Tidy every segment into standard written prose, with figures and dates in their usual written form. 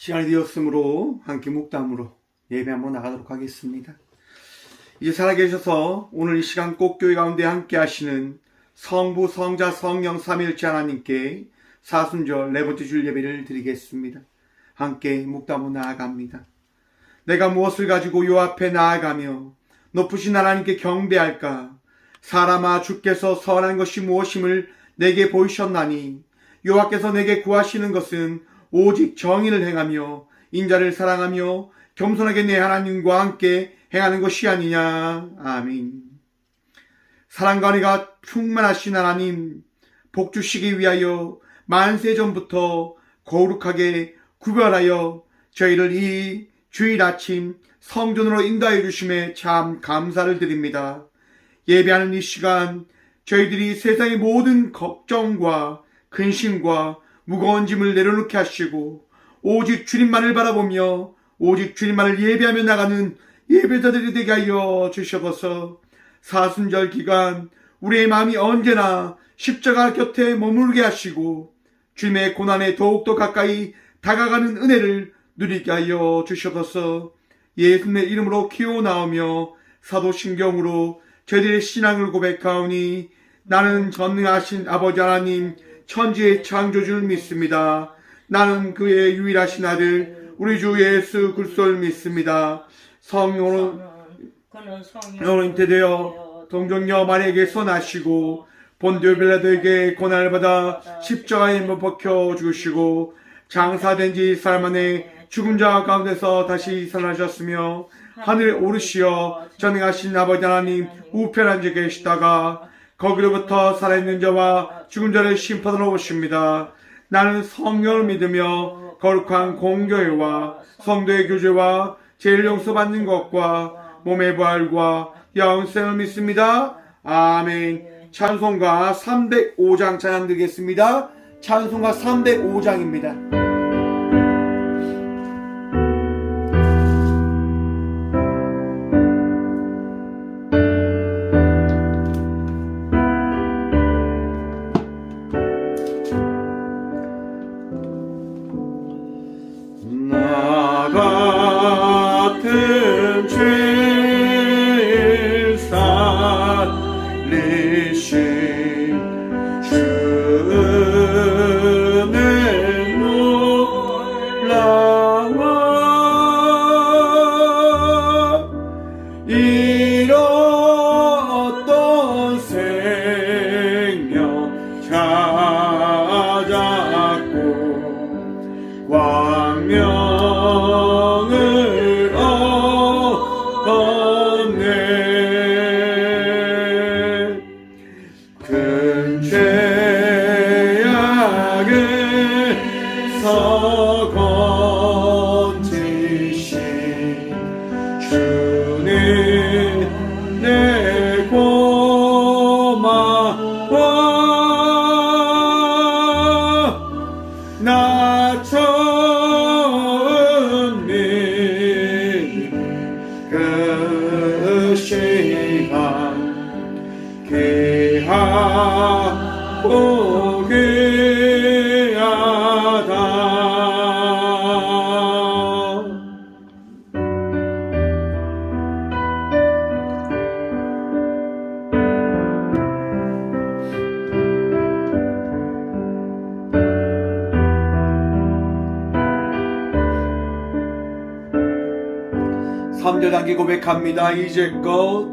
시간이 되었으므로 함께 묵담으로 예배 한번 나가도록 하겠습니다. 이제 살아계셔서 오늘 이 시간 꼭 교회 가운데 함께 하시는 성부, 성자, 성령 삼위일체 하나님께 사순절 네 번째 주일 예배를 드리겠습니다. 함께 묵담으로 나아갑니다. 내가 무엇을 가지고 요 앞에 나아가며 높으신 하나님께 경배할까? 사람아, 주께서 선한 것이 무엇임을 내게 보이셨나니 여호와께서 내게 구하시는 것은 오직 정의를 행하며 인자를 사랑하며 겸손하게 내 하나님과 함께 행하는 것이 아니냐. 아멘. 사랑과 은혜가 충만하신 하나님, 복 주시기 위하여 만세전부터 거룩하게 구별하여 저희를 이 주일 아침 성전으로 인도하여 주심에 참 감사를 드립니다. 예배하는 이 시간 저희들이 세상의 모든 걱정과 근심과 무거운 짐을 내려놓게 하시고 오직 주님만을 바라보며 오직 주님만을 예배하며 나가는 예배자들이 되게 하여 주셔서 사순절 기간 우리의 마음이 언제나 십자가 곁에 머무르게 하시고 주님의 고난에 더욱더 가까이 다가가는 은혜를 누리게 하여 주셔서 예수님의 이름으로 기도나오며 사도신경으로 저희들의 신앙을 고백하오니 나는 전능하신 아버지 하나님 천지의 창조주를 믿습니다. 나는 그의 유일하신 아들 우리 주 예수 그리스도를 믿습니다. 성령으로 잉태되어 동정녀 마리아에게서 나시고 본디오 빌라도에게 고난을 받아 십자가에 못 박혀 죽으시고 장사된 지 사흘 만에 죽은 자 가운데서 다시 살아나셨으며 하늘에 오르시어 전능하신 아버지 하나님 우편에 앉아 계시다가 거기로부터 살아있는 자와 죽은 자를 심판하러 오십니다. 나는 성령을 믿으며 거룩한 공교회와 성도의 교제와 죄를 용서받는 것과 몸의 부활과 영생을 믿습니다. 아멘. 찬송가 305장 찬양 드리겠습니다. 찬송가 305장입니다. 단계 고백합니다. 이제껏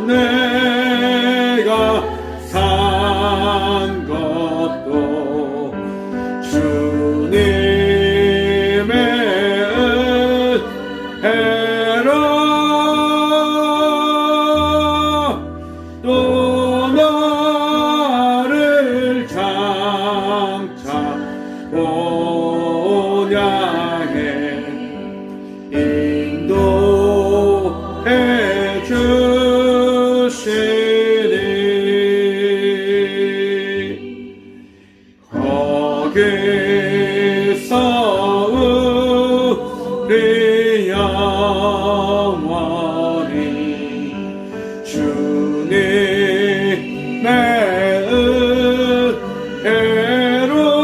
내가 산 것도 주님의 은혜라. 또 나를 장차 인도해 주시니 거기서 우리 영원히 주님의 은혜로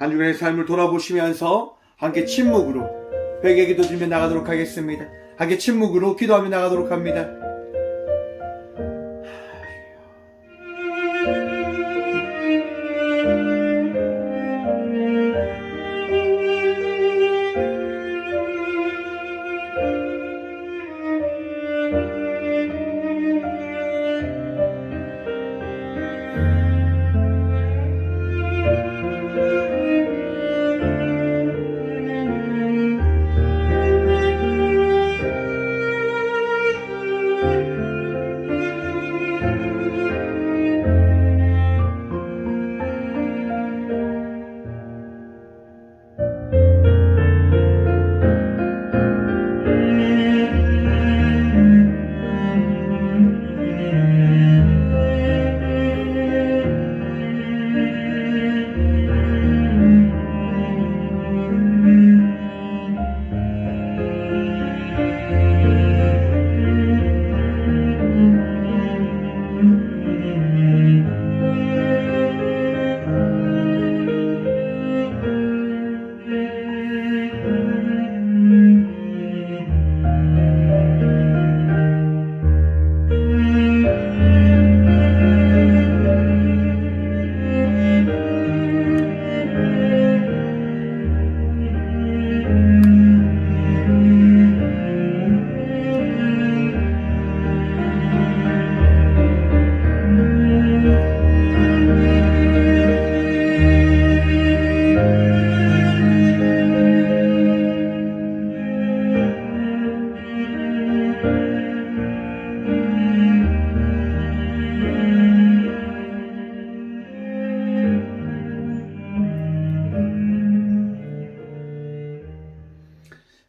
한 주간의 삶을 돌아보시면서 함께 침묵으로 회개 기도 드리며 나가도록 하겠습니다. 함께 침묵으로 기도하며 나가도록 합니다.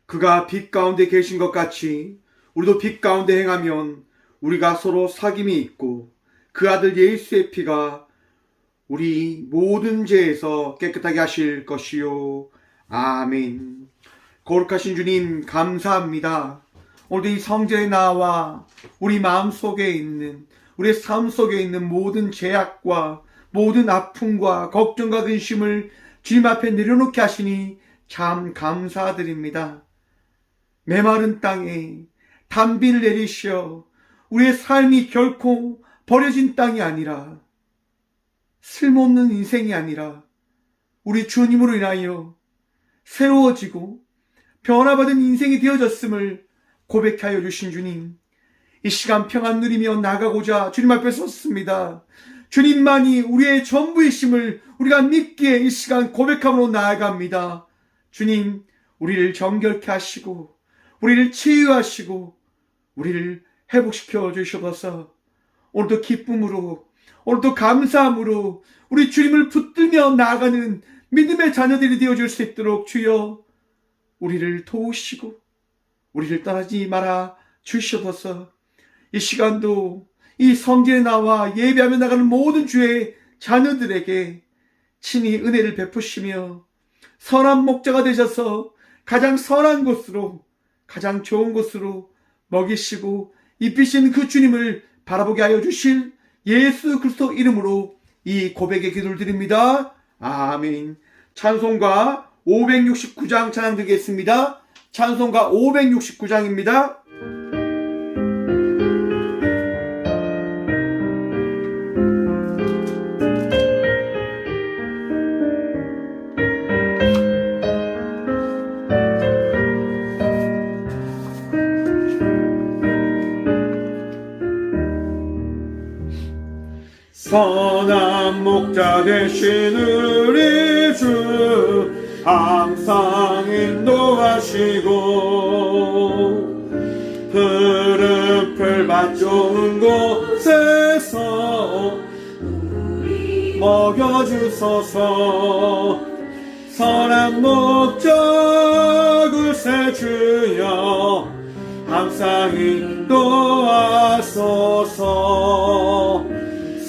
그가 빛 가운데 계신 것 같이 우리도 빛 가운데 행하면 우리가 서로 사귐이 있고 그 아들 예수의 피가 우리 모든 죄에서 깨끗하게 하실 것이요. 아멘. 거룩하신 주님 감사합니다. 오늘도 이 성전에 나와 우리 마음속에 있는, 우리의 삶 속에 있는 모든 죄악과 모든 아픔과 걱정과 근심을 주님 앞에 내려놓게 하시니 참 감사드립니다. 메마른 땅에 단비를 내리시어 우리의 삶이 결코 버려진 땅이 아니라, 쓸모없는 인생이 아니라 우리 주님으로 인하여 새로워지고 변화받은 인생이 되어졌음을 고백하여 주신 주님, 이 시간 평안 누리며 나가고자 주님 앞에 섰습니다. 주님만이 우리의 전부이심을 우리가 믿기에 이 시간 고백함으로 나아갑니다. 주님, 우리를 정결케 하시고 우리를 치유하시고 우리를 회복시켜 주셔서 오늘도 기쁨으로, 오늘도 감사함으로 우리 주님을 붙들며 나아가는 믿음의 자녀들이 되어줄 수 있도록 주여 우리를 도우시고 우리를 떠나지 말아 주시옵소서. 이 시간도 이 성전에 나와 예배하며 나가는 모든 주의 자녀들에게 친히 은혜를 베푸시며 선한 목자가 되셔서 가장 선한 곳으로, 가장 좋은 곳으로 먹이시고 입히신 그 주님을 바라보게 하여 주실 예수 그리스도 이름으로 이 고백의 기도를 드립니다. 아멘. 찬송가 569장 찬양 드리겠습니다. 찬송가 569장입니다. 선한 목자 되신 우리 주 항상 인도하시고 푸른 풀밭 좋은 곳에서 먹여주소서. 선한 목자 글쎄 주여 항상 인도하소서.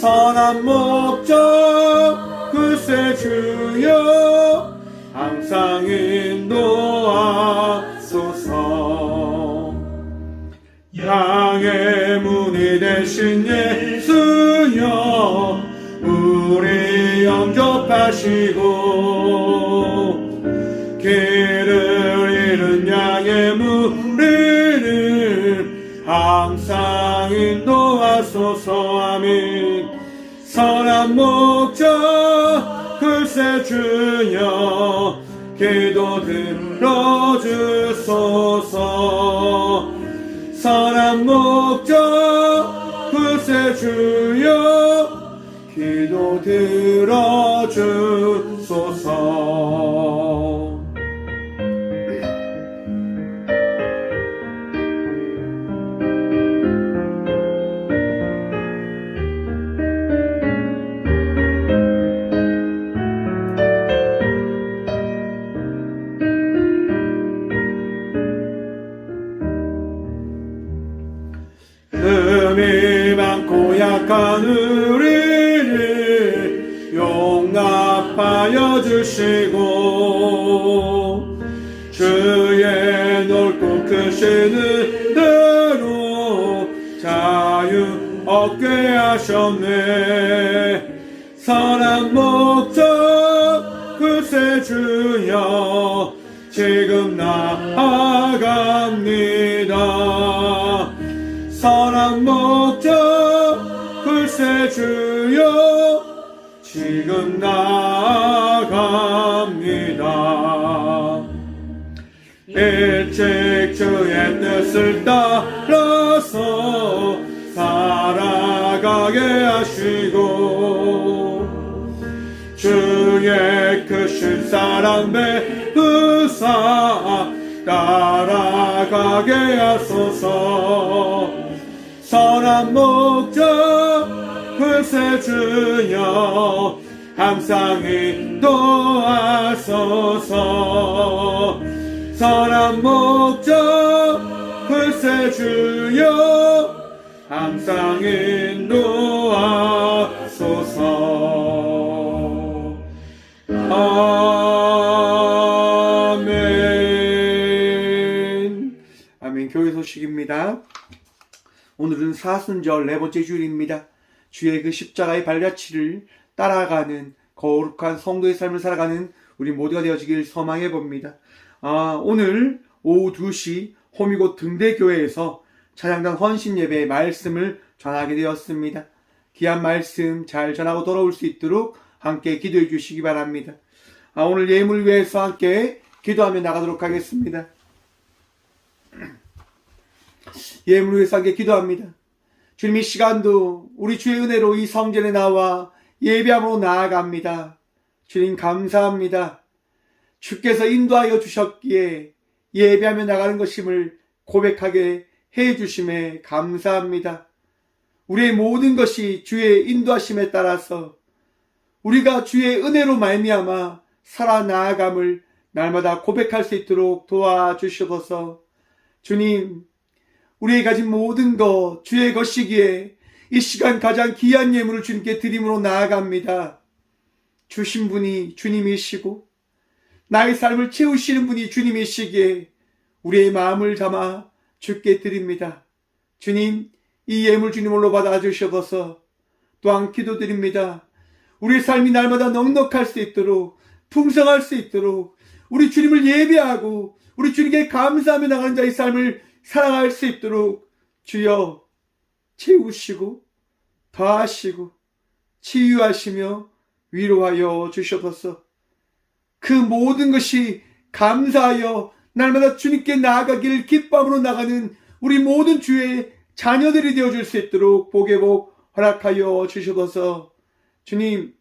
선한 목자 글쎄 주여 항상 인도하소서. 양의 문이 되신 예수여 우리 영접하시고 하시고 길을 잃은 양의 무리를 항상 인도하소서. 아멘. 선한 목자 글쎄 주여 기도 들어주소서. 선한 목자 글쎄 주여 기도 들어주소서. 흠이 많고 약한 우리를 용납하여 주시고 주의 넓고 크신 은혜로 자유 얻게 하셨네. 선한 목자 글쎄 주여 지금 나아갑니다. 선한 목자 글쎄 주여 지금 나아갑니다. 일찍 주의 뜻을 따라서 살아가게 하시고 주의 크신 사랑 베푸사 따라가게 하소서. 선한 목자 글쎄 주여 항상 인도하소서. 선한 목자 글쎄 주여 항상 인도하소서. 아멘. 아멘. 교회 소식입니다. 오늘은 사순절 4번째 주일입니다. 주의 그 십자가의 발자취를 따라가는 거룩한 성도의 삶을 살아가는 우리 모두가 되어지길 소망해 봅니다. 오늘 오후 2시 호미곶 등대교회에서 찬양단 헌신예배의 말씀을 전하게 되었습니다. 귀한 말씀 잘 전하고 돌아올 수 있도록 함께 기도해 주시기 바랍니다. 오늘 예물 위해서 함께 기도하며 나가도록 하겠습니다. 예물을 위해서 함께 기도합니다. 주님, 이 시간도 우리 주의 은혜로 이 성전에 나와 예배함으로 나아갑니다. 주님 감사합니다. 주께서 인도하여 주셨기에 예배하며 나가는 것임을 고백하게 해주심에 감사합니다. 우리의 모든 것이 주의 인도하심에 따라서 우리가 주의 은혜로 말미암아 살아나아감을 날마다 고백할 수 있도록 도와주시옵소서. 주님, 우리의 가진 모든 것 주의 것이기에 이 시간 가장 귀한 예물을 주님께 드림으로 나아갑니다. 주신 분이 주님이시고 나의 삶을 채우시는 분이 주님이시기에 우리의 마음을 담아 주께 드립니다. 주님, 이 예물 주님으로 받아주셔서 또한 기도드립니다. 우리의 삶이 날마다 넉넉할 수 있도록 풍성할 수 있도록 우리 주님을 예배하고 우리 주님께 감사하며 나가는 자의 삶을 살아갈 수 있도록 주여 채우시고 더하시고 치유하시며 위로하여 주셔서 그 모든 것이 감사하여 날마다 주님께 나아가길 기쁨으로 나가는 우리 모든 주의 자녀들이 되어줄 수 있도록 복의 복 허락하여 주셔서 주님,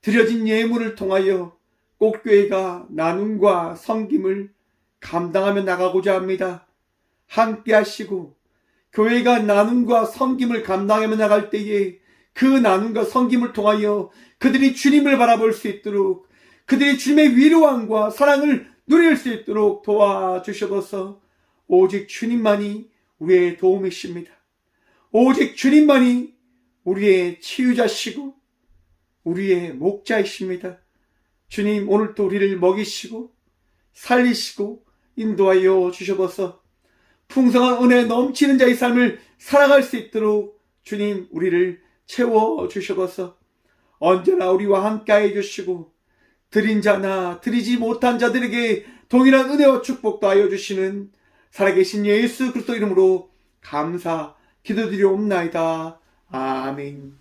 드려진 예물을 통하여 꽃교회가 나눔과 섬김을 감당하며 나가고자 합니다. 함께 하시고 교회가 나눔과 섬김을 감당하며 나갈 때에 그 나눔과 섬김을 통하여 그들이 주님을 바라볼 수 있도록 그들이 주님의 위로함과 사랑을 누릴 수 있도록 도와주셔서 오직 주님만이 우리의 도움이십니다. 오직 주님만이 우리의 치유자시고 우리의 목자이십니다. 주님, 오늘도 우리를 먹이시고 살리시고 인도하여 주셔서 풍성한 은혜 넘치는 자의 삶을 살아갈 수 있도록 주님 우리를 채워주셔서 언제나 우리와 함께해 주시고 드린 자나 드리지 못한 자들에게 동일한 은혜와 축복도 하여 주시는 살아계신 예수 그리스도 이름으로 감사 기도드리옵나이다. 아멘.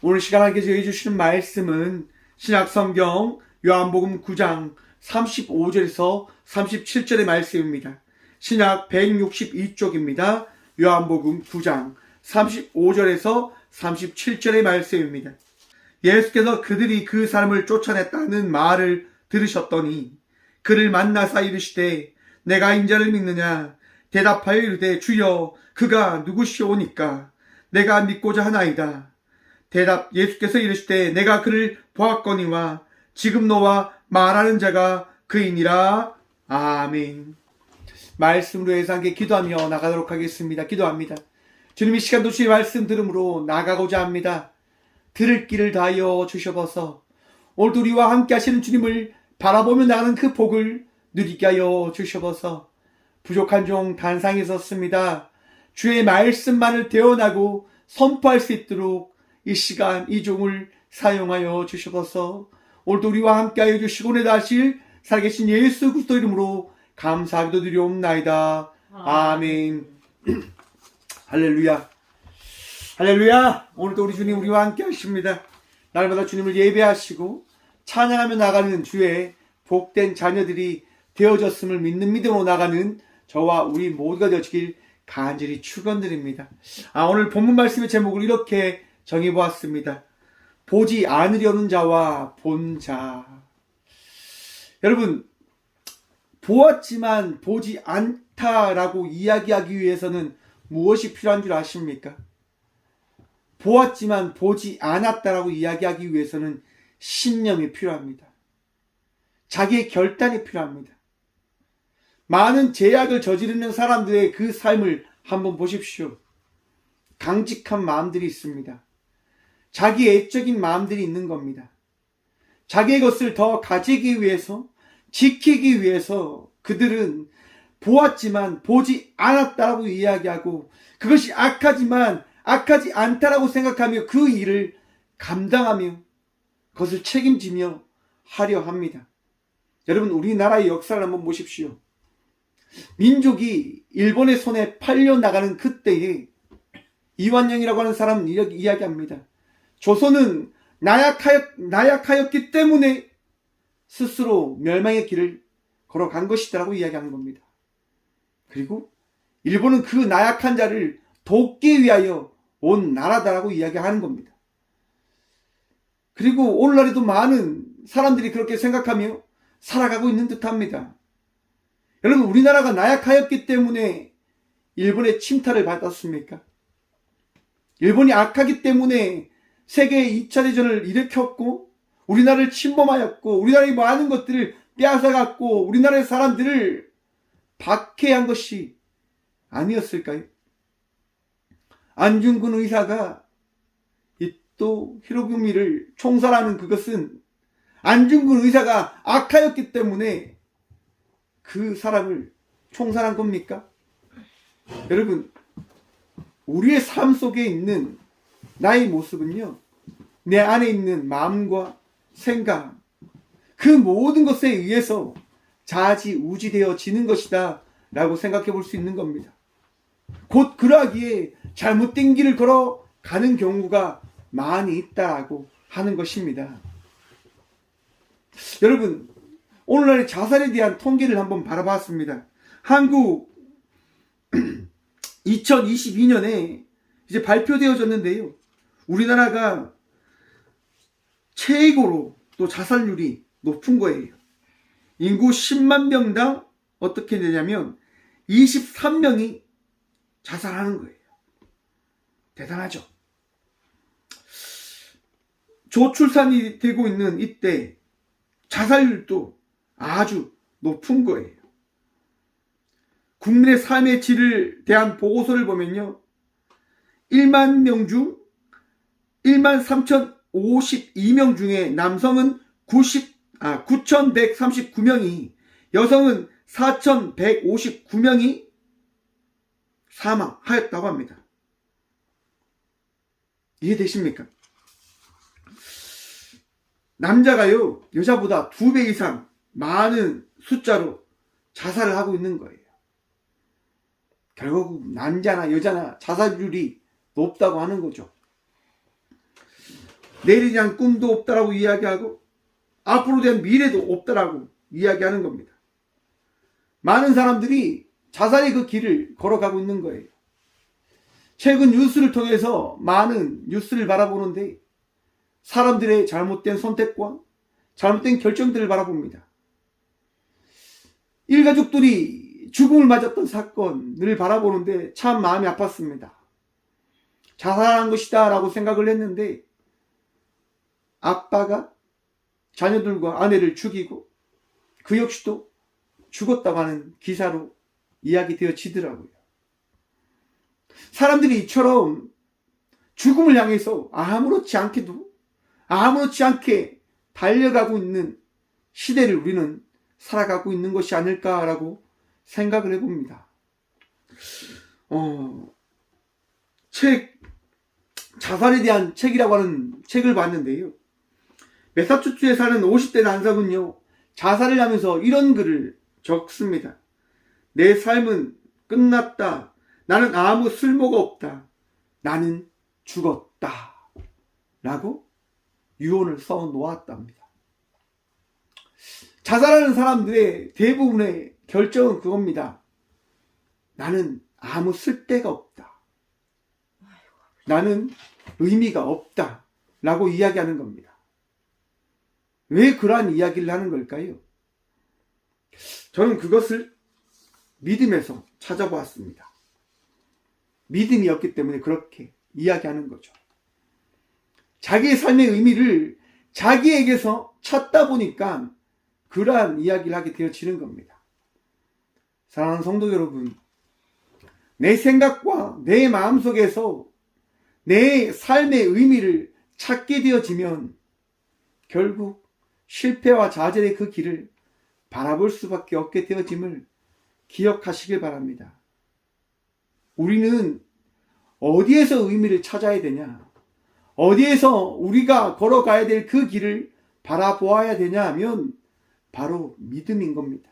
오늘 시간 함께 해주시는 말씀은 신약성경 요한복음 9장 35절에서 37절의 말씀입니다. 신약 162쪽입니다. 요한복음 9장 35절에서 37절의 말씀입니다. 예수께서 그들이 그 사람을 쫓아냈다는 말을 들으셨더니 그를 만나사 이르시되 내가 인자를 믿느냐 대답하여 이르되 주여 그가 누구시오니까 내가 믿고자 하나이다. 예수께서 이르시되 내가 그를 보았거니와 지금 너와 말하는 자가 그이니라. 아멘. 말씀으로 해서 함께 기도하며 나가도록 하겠습니다. 기도합니다. 주님 이 시간도 주의 말씀 들음으로 나가고자 합니다. 들을 길을 다하여 주셔서 오늘도 우리와 함께 하시는 주님을 바라보며 나가는 그 복을 누리게 하여 주셔서 부족한 종 단상에 섰습니다. 주의 말씀만을 대언하고 선포할 수 있도록 이 시간 이 종을 사용하여 주셔서 오늘도 우리와 함께하여 주시고 내다하실 살아계신 예수 그리스도 이름으로 감사하기도 드리옵나이다. 아멘. 할렐루야. 할렐루야. 오늘도 우리 주님 우리와 함께 하십니다. 날마다 주님을 예배하시고 찬양하며 나가는 주의 복된 자녀들이 되어졌음을 믿는 믿음으로 나가는 저와 우리 모두가 되어지길 간절히 축원드립니다. 오늘 본문 말씀의 제목을 이렇게 정해보았습니다. 보지 않으려는 자와 본 자. 여러분, 보았지만 보지 않다라고 이야기하기 위해서는 무엇이 필요한 줄 아십니까? 보았지만 보지 않았다라고 이야기하기 위해서는 신념이 필요합니다. 자기의 결단이 필요합니다. 많은 제약을 저지르는 사람들의 그 삶을 한번 보십시오. 강직한 마음들이 있습니다. 자기 애적인 마음들이 있는 겁니다. 자기의 것을 더 가지기 위해서, 지키기 위해서 그들은 보았지만 보지 않았다라고 이야기하고 그것이 악하지만 악하지 않다라고 생각하며 그 일을 감당하며 그것을 책임지며 하려 합니다. 여러분, 우리나라의 역사를 한번 보십시오. 민족이 일본의 손에 팔려나가는 그때에 이완영이라고 하는 사람은 이렇게 이야기합니다. 조선은 나약하였기 때문에 스스로 멸망의 길을 걸어간 것이다라고 이야기하는 겁니다. 그리고 일본은 그 나약한 자를 돕기 위하여 온 나라다라고 이야기하는 겁니다. 그리고 오늘날에도 많은 사람들이 그렇게 생각하며 살아가고 있는 듯합니다. 여러분, 우리나라가 나약하였기 때문에 일본의 침탈을 받았습니까? 일본이 악하기 때문에 세계 2차 대전을 일으켰고 우리나라를 침범하였고 우리나라의 많은 것들을 빼앗아갔고 우리나라의 사람들을 박해한 것이 아니었을까요? 안중근 의사가 또 히로부미를 총살하는 그것은 안중근 의사가 악하였기 때문에 그 사람을 총살한 겁니까? 여러분, 우리의 삶 속에 있는 나의 모습은요, 내 안에 있는 마음과 생각, 그 모든 것에 의해서 좌지우지되어지는 것이다 라고 생각해 볼 수 있는 겁니다. 곧 그러하기에 잘못된 길을 걸어가는 경우가 많이 있다라고 하는 것입니다. 여러분, 오늘날의 자살에 대한 통계를 한번 바라봤습니다. 한국 2022년에 이제 발표되어졌는데요. 우리나라가 최고로 또 자살률이 높은 거예요. 인구 10만 명당 어떻게 되냐면 23명이 자살하는 거예요. 대단하죠. 저출산이 되고 있는 이때 자살률도 아주 높은 거예요. 국민의 삶의 질을 대한 보고서를 보면요. 1만 명 중 1만 3,052명 중에 남성은 9,139명이, 여성은 4,159명이 사망하였다고 합니다. 이해되십니까? 남자가요, 여자보다 2배 이상 많은 숫자로 자살을 하고 있는 거예요. 결국 남자나 여자나 자살률이 높다고 하는 거죠. 내일에 대한 꿈도 없다라고 이야기하고 앞으로 대한 미래도 없다라고 이야기하는 겁니다. 많은 사람들이 자살의 그 길을 걸어가고 있는 거예요. 최근 뉴스를 통해서 많은 뉴스를 바라보는데 사람들의 잘못된 선택과 잘못된 결정들을 바라봅니다. 일가족들이 죽음을 맞았던 사건을 바라보는데 참 마음이 아팠습니다. 자살한 것이다 라고 생각을 했는데 아빠가 자녀들과 아내를 죽이고 그 역시도 죽었다고 하는 기사로 이야기되어지더라고요. 사람들이 이처럼 죽음을 향해서 아무렇지 않게 달려가고 있는 시대를 우리는 살아가고 있는 것이 아닐까라고 생각을 해봅니다. 자살에 대한 책이라고 하는 책을 봤는데요. 매사추세츠에 사는 50대 남성은요, 자살을 하면서 이런 글을 적습니다. 내 삶은 끝났다. 나는 아무 쓸모가 없다. 나는 죽었다. 라고 유언을 써 놓았답니다. 자살하는 사람들의 대부분의 결정은 그겁니다. 나는 아무 쓸데가 없다. 나는 의미가 없다. 라고 이야기하는 겁니다. 왜 그러한 이야기를 하는 걸까요? 저는 그것을 믿음에서 찾아보았습니다. 믿음이 없기 때문에 그렇게 이야기하는 거죠. 자기의 삶의 의미를 자기에게서 찾다 보니까 그러한 이야기를 하게 되어지는 겁니다. 사랑하는 성도 여러분, 내 생각과 내 마음속에서 내 삶의 의미를 찾게 되어지면 결국 실패와 좌절의 그 길을 바라볼 수밖에 없게 되어짐을 기억하시길 바랍니다. 우리는 어디에서 의미를 찾아야 되냐? 어디에서 우리가 걸어가야 될 그 길을 바라보아야 되냐 하면 바로 믿음인 겁니다.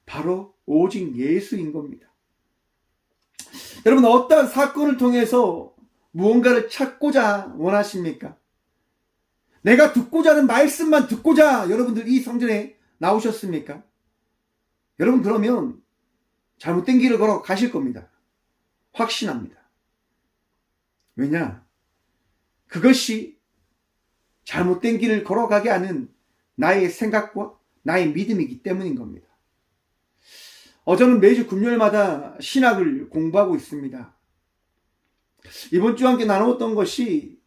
바로 오직 예수인 겁니다. 여러분, 어떠한 사건을 통해서 무언가를 찾고자 원하십니까? 내가 듣고자 하는 말씀만 듣고자 여러분들 이 성전에 나오셨습니까? 여러분, 그러면 잘못된 길을 걸어 가실 겁니다. 확신합니다. 왜냐? 그것이 잘못된 길을 걸어가게 하는 나의 생각과 나의 믿음이기 때문인 겁니다. 저는 매주 금요일마다 신학을 공부하고 있습니다. 이번 주와 함께 나누었던 것이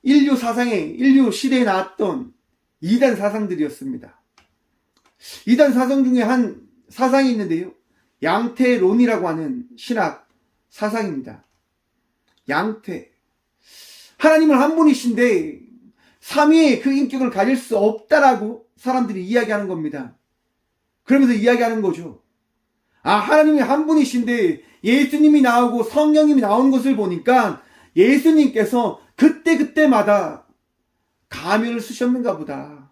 인류 시대에 나왔던 2단 사상들이었습니다. 2단 사상 중에 한 사상이 있는데요. 양태론이라고 하는 신학 사상입니다. 양태. 하나님은 한 분이신데 삼위의 그 인격을 가질 수 없다라고 사람들이 이야기하는 겁니다. 그러면서 이야기하는 거죠. 하나님이 한 분이신데 예수님이 나오고 성령님이 나오는 것을 보니까 예수님께서 그때마다 가면을 쓰셨는가 보다.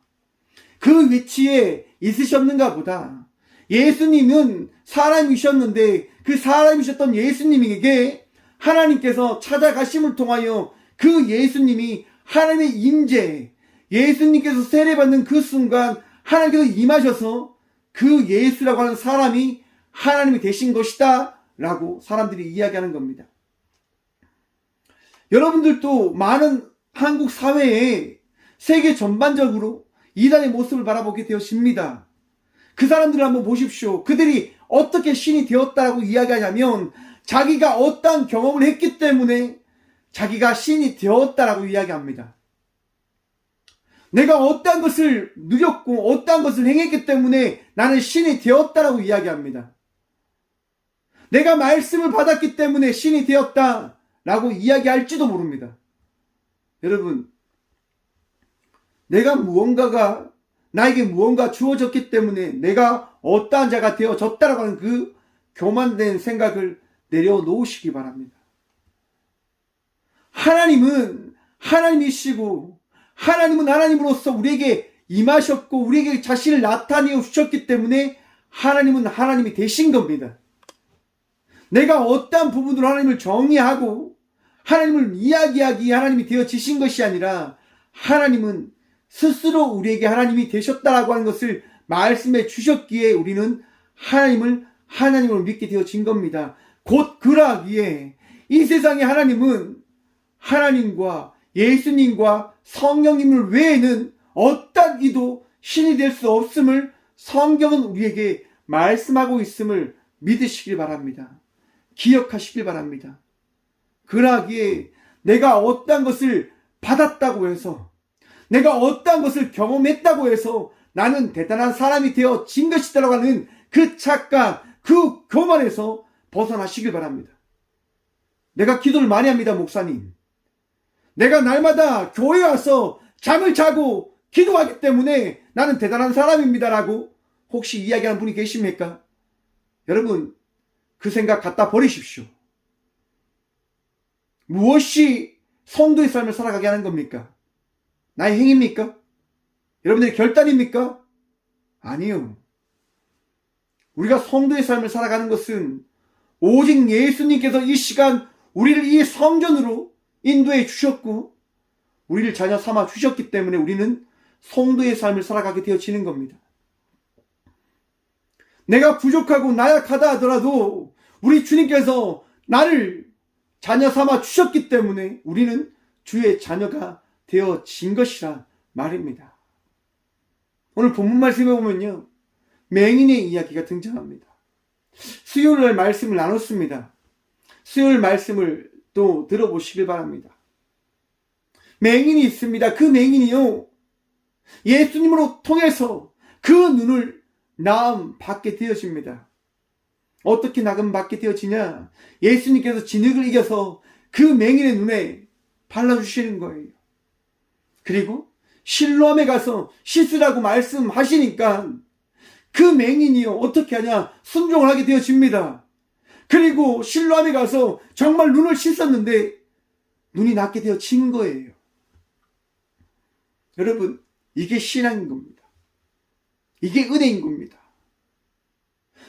그 위치에 있으셨는가 보다. 예수님은 사람이셨는데 그 사람이셨던 예수님에게 하나님께서 찾아가심을 통하여 그 예수님이 하나님의 임재, 예수님께서 세례받는 그 순간 하나님께서 임하셔서 그 예수라고 하는 사람이 하나님이 되신 것이다 라고 사람들이 이야기하는 겁니다. 여러분들도 많은 한국 사회에 세계 전반적으로 이단의 모습을 바라보게 되어집니다. 그 사람들을 한번 보십시오. 그들이 어떻게 신이 되었다라고 이야기하냐면 자기가 어떠한 경험을 했기 때문에 자기가 신이 되었다라고 이야기합니다. 내가 어떠한 것을 누렸고 어떠한 것을 행했기 때문에 나는 신이 되었다라고 이야기합니다. 내가 말씀을 받았기 때문에 신이 되었다라고 이야기할지도 모릅니다. 여러분, 나에게 무언가 주어졌기 때문에 내가 어떠한 자가 되어졌다라고 하는 그 교만된 생각을 내려놓으시기 바랍니다. 하나님은 하나님이시고 하나님은 하나님으로서 우리에게 임하셨고 우리에게 자신을 나타내어 주셨기 때문에 하나님은 하나님이 되신 겁니다. 내가 어떠한 부분으로 하나님을 정의하고 하나님을 이야기하기에 하나님이 되어지신 것이 아니라 하나님은 스스로 우리에게 하나님이 되셨다라고 하는 것을 말씀해 주셨기에 우리는 하나님을 하나님으로 믿게 되어진 겁니다. 곧 그러하기에 이 세상의 하나님은 하나님과 예수님과 성령님을 외에는 어떤 이도 신이 될 수 없음을 성경은 우리에게 말씀하고 있음을 믿으시길 바랍니다. 기억하시길 바랍니다. 그러하기에 내가 어떤 것을 받았다고 해서 내가 어떤 것을 경험했다고 해서 나는 대단한 사람이 되어진 것이다라고 하는 그 착각, 그 교만에서 벗어나시길 바랍니다. 내가 기도를 많이 합니다, 목사님. 내가 날마다 교회에 와서 잠을 자고 기도하기 때문에 나는 대단한 사람입니다라고 혹시 이야기하는 분이 계십니까? 여러분, 그 생각 갖다 버리십시오. 무엇이 성도의 삶을 살아가게 하는 겁니까? 나의 행위입니까? 여러분들의 결단입니까? 아니요. 우리가 성도의 삶을 살아가는 것은 오직 예수님께서 이 시간 우리를 이 성전으로 인도해 주셨고 우리를 자녀 삼아 주셨기 때문에 우리는 성도의 삶을 살아가게 되어지는 겁니다. 내가 부족하고 나약하다 하더라도 우리 주님께서 나를 자녀 삼아 주셨기 때문에 우리는 주의 자녀가 되어진 것이라 말입니다. 오늘 본문 말씀에 보면요, 맹인의 이야기가 등장합니다. 수요일날 말씀을 나눴습니다. 수요일 말씀을 또 들어보시길 바랍니다. 맹인이 있습니다. 그 맹인이요, 예수님으로 통해서 그 눈을 나음 받게 되어집니다. 어떻게 나음 받게 되어지냐? 예수님께서 진흙을 이겨서 그 맹인의 눈에 발라주시는 거예요. 그리고 실로암에 가서 씻으라고 말씀하시니까 그 맹인이요, 어떻게 하냐? 순종을 하게 되어집니다. 그리고 실로암에 가서 정말 눈을 씻었는데 눈이 낫게 되어진 거예요. 여러분, 이게 신앙인 겁니다. 이게 은혜인 겁니다.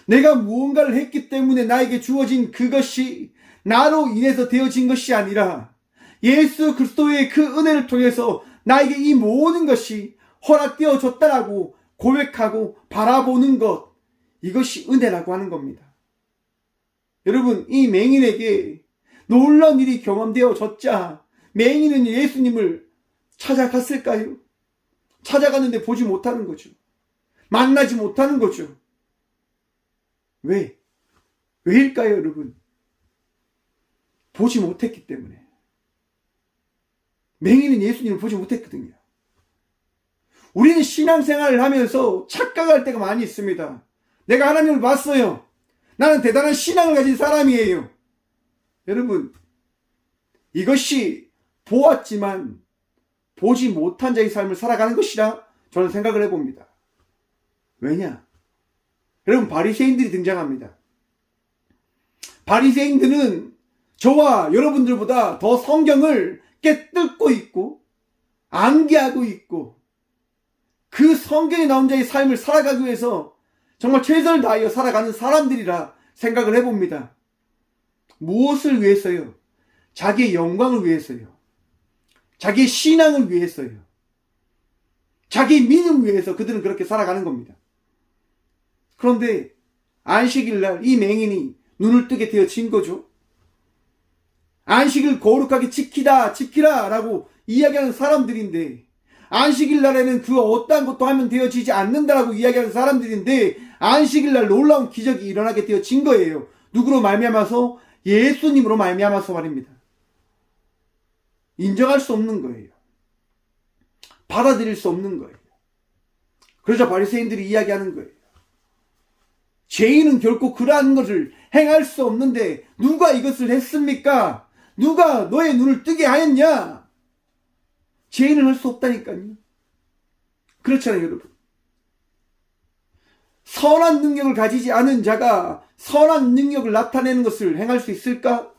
내가 무언가를 했기 때문에 나에게 주어진 그것이 나로 인해서 되어진 것이 아니라 예수 그리스도의 그 은혜를 통해서 나에게 이 모든 것이 허락되어졌다라고 고백하고 바라보는 것, 이것이 은혜라고 하는 겁니다. 여러분, 이 맹인에게 놀라운 일이 경험되어졌자 맹인은 예수님을 찾아갔을까요? 찾아갔는데 보지 못하는 거죠. 만나지 못하는 거죠. 왜? 왜일까요, 여러분? 보지 못했기 때문에. 맹인은 예수님을 보지 못했거든요. 우리는 신앙생활을 하면서 착각할 때가 많이 있습니다. 내가 하나님을 봤어요. 나는 대단한 신앙을 가진 사람이에요. 여러분, 이것이 보았지만 보지 못한 자의 삶을 살아가는 것이라 저는 생각을 해봅니다. 왜냐? 여러분, 바리새인들이 등장합니다. 바리새인들은 저와 여러분들보다 더 성경을 깨뜯고 있고 암기하고 있고 그 성경에 나온 자의 삶을 살아가기 위해서 정말 최선을 다하여 살아가는 사람들이라 생각을 해봅니다. 무엇을 위해서요? 자기의 영광을 위해서요. 자기의 신앙을 위해서요. 자기의 믿음을 위해서 그들은 그렇게 살아가는 겁니다. 그런데 안식일날 이 맹인이 눈을 뜨게 되어진 거죠. 안식일 거룩하게 지키라 라고 이야기하는 사람들인데, 안식일날에는 그 어떠한 것도 하면 되어지지 않는다라고 이야기하는 사람들인데 안식일날 놀라운 기적이 일어나게 되어진 거예요. 누구로 말미암아서? 예수님으로 말미암아서 말입니다. 인정할 수 없는 거예요. 받아들일 수 없는 거예요. 그러자 바리새인들이 이야기하는 거예요. 죄인은 결코 그러한 것을 행할 수 없는데 누가 이것을 했습니까? 누가 너의 눈을 뜨게 하였냐? 죄인은 할 수 없다니까요. 그렇잖아요, 여러분. 선한 능력을 가지지 않은 자가 선한 능력을 나타내는 것을 행할 수 있을까?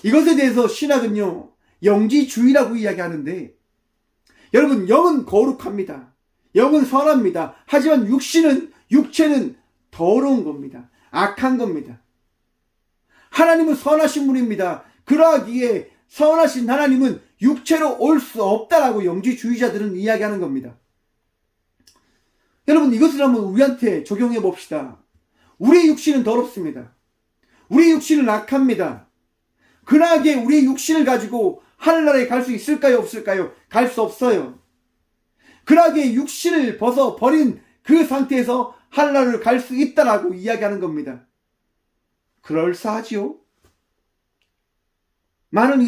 이것에 대해서 신학은요, 영지주의라고 이야기하는데, 여러분, 영은 거룩합니다. 영은 선합니다. 하지만 육체는 더러운 겁니다. 악한 겁니다. 하나님은 선하신 분입니다. 그러하기에 선하신 하나님은 육체로 올 수 없다라고 영지주의자들은 이야기하는 겁니다. 여러분, 이것을 한번 우리한테 적용해 봅시다. 우리의 육신은 더럽습니다. 우리의 육신은 악합니다. 그러하기에 우리의 육신을 가지고 하늘나라에 갈 수 있을까요? 없을까요? 갈 수 없어요. 그러하기에 육신을 벗어버린 그 상태에서 하늘나라를 갈 수 있다라고 이야기하는 겁니다. 그럴싸하지요? 많은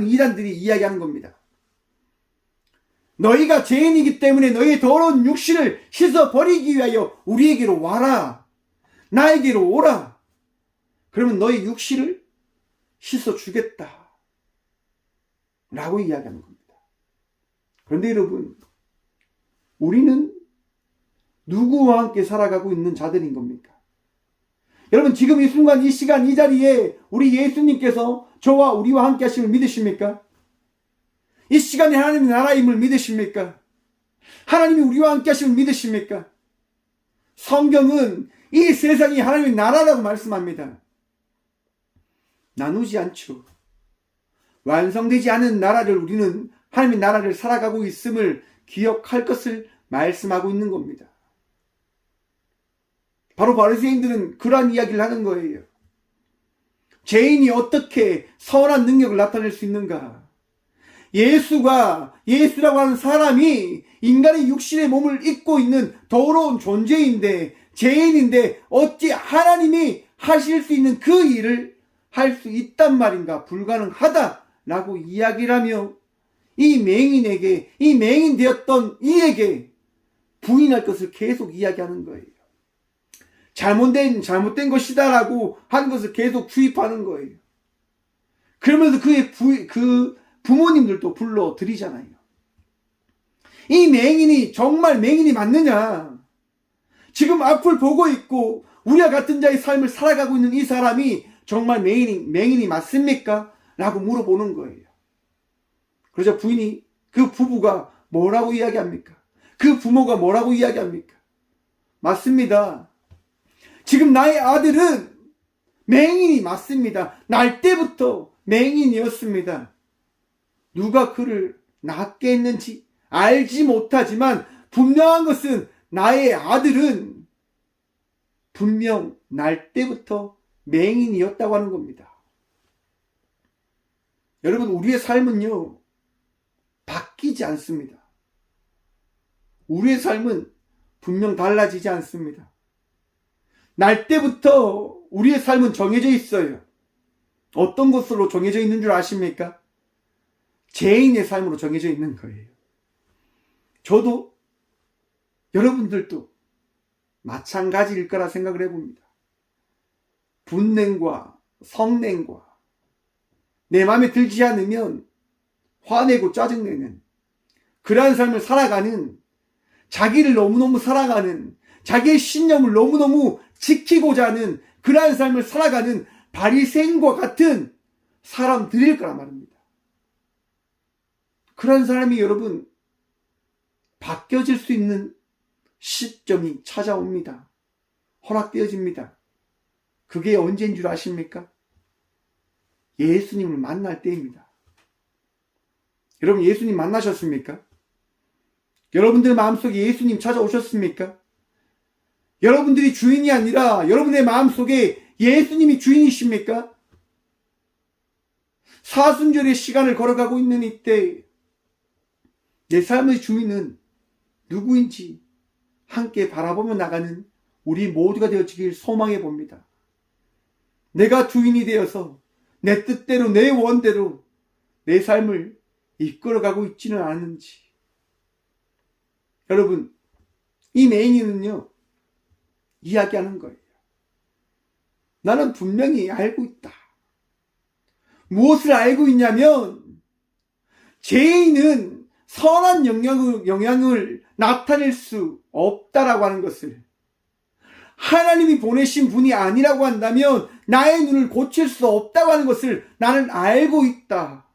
이단들이 이야기하는 겁니다. 너희가 죄인이기 때문에 너희의 더러운 육신을 씻어버리기 위하여 우리에게로 와라. 나에게로 오라. 그러면 너희 육신을 씻어주겠다. 라고 이야기하는 겁니다. 그런데 여러분, 우리는 누구와 함께 살아가고 있는 자들인 겁니까? 여러분, 지금 이 순간, 이 시간, 이 자리에 우리 예수님께서 저와 우리와 함께 하심을 믿으십니까? 이 시간에 하나님의 나라임을 믿으십니까? 하나님이 우리와 함께 하심을 믿으십니까? 성경은 이 세상이 하나님의 나라라고 말씀합니다. 나누지 않죠. 완성되지 않은 나라를 우리는 하나님의 나라를 살아가고 있음을 기억할 것을 말씀하고 있는 겁니다. 바로 바리새인들은 그러한 이야기를 하는 거예요. 죄인이 어떻게 선한 능력을 나타낼 수 있는가? 예수라고 하는 사람이 인간의 육신의 몸을 입고 있는 더러운 존재인데, 죄인인데 어찌 하나님이 하실 수 있는 그 일을 할 수 있단 말인가? 불가능하다라고 이야기를 하며 이 맹인 되었던 이에게 부인할 것을 계속 이야기하는 거예요. 잘못된 것이다라고 하는 것을 계속 주입하는 거예요. 그러면서 그 부모님들도 불러 드리잖아요. 이 맹인이 정말 맹인이 맞느냐? 지금 앞을 보고 있고 우리와 같은 자의 삶을 살아가고 있는 이 사람이 정말 맹인이 맞습니까? 라고 물어보는 거예요. 그러자 그 부부가 뭐라고 이야기합니까? 그 부모가 뭐라고 이야기합니까? 맞습니다. 지금 나의 아들은 맹인이 맞습니다. 날 때부터 맹인이었습니다. 누가 그를 낳게 했는지 알지 못하지만 분명한 것은 나의 아들은 분명 날 때부터 맹인이었다고 하는 겁니다. 여러분, 우리의 삶은요, 바뀌지 않습니다. 우리의 삶은 분명 달라지지 않습니다. 날 때부터 우리의 삶은 정해져 있어요. 어떤 것으로 정해져 있는 줄 아십니까? 죄인의 삶으로 정해져 있는 거예요. 저도 여러분들도 마찬가지일 거라 생각을 해봅니다. 분냉과 성냉과 내 마음에 들지 않으면 화내고 짜증내는 그러한 삶을 살아가는, 자기를 너무너무 사랑하는, 자기의 신념을 너무너무 지키고자 하는 그러한 삶을 살아가는 바리새인과 같은 사람들일 거란 말입니다. 그런 사람이 여러분 바뀌어질 수 있는 시점이 찾아옵니다. 허락되어집니다. 그게 언제인 줄 아십니까? 예수님을 만날 때입니다. 여러분, 예수님 만나셨습니까? 여러분들 마음속에 예수님 찾아오셨습니까? 여러분들이 주인이 아니라 여러분의 마음속에 예수님이 주인이십니까? 사순절의 시간을 걸어가고 있는 이때 내 삶의 주인은 누구인지 함께 바라보며 나가는 우리 모두가 되어지길 소망해 봅니다. 내가 주인이 되어서 내 뜻대로 내 원대로 내 삶을 이끌어가고 있지는 않은지. 여러분, 이 맹인은요, 이야기하는 거예요. 나는 분명히 알고 있다. 무엇을 알고 있냐면, 죄인은 선한 영향을 나타낼 수 없다라고 하는 것을, 하나님이 보내신 분이 아니라고 한다면 나의 눈을 고칠 수 없다고 하는 것을 나는 알고 있다.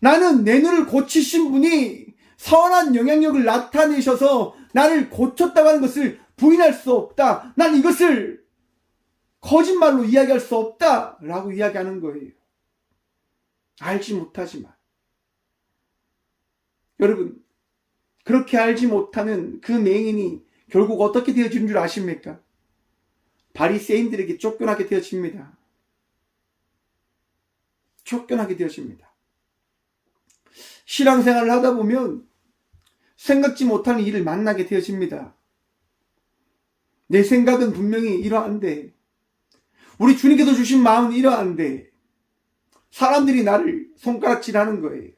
나는 내 눈을 고치신 분이 선한 영향력을 나타내셔서 나를 고쳤다고 하는 것을 부인할 수 없다. 난 이것을 거짓말로 이야기할 수 없다. 라고 이야기하는 거예요. 알지 못하지만. 여러분, 그렇게 알지 못하는 그 맹인이 결국 어떻게 되어지는 줄 아십니까? 바리새인들에게 쫓겨나게 되어집니다. 쫓겨나게 되어집니다. 신앙생활을 하다 보면 생각지 못하는 일을 만나게 되어집니다. 내 생각은 분명히 이러한데, 우리 주님께서 주신 마음은 이러한데, 사람들이 나를 손가락질하는 거예요.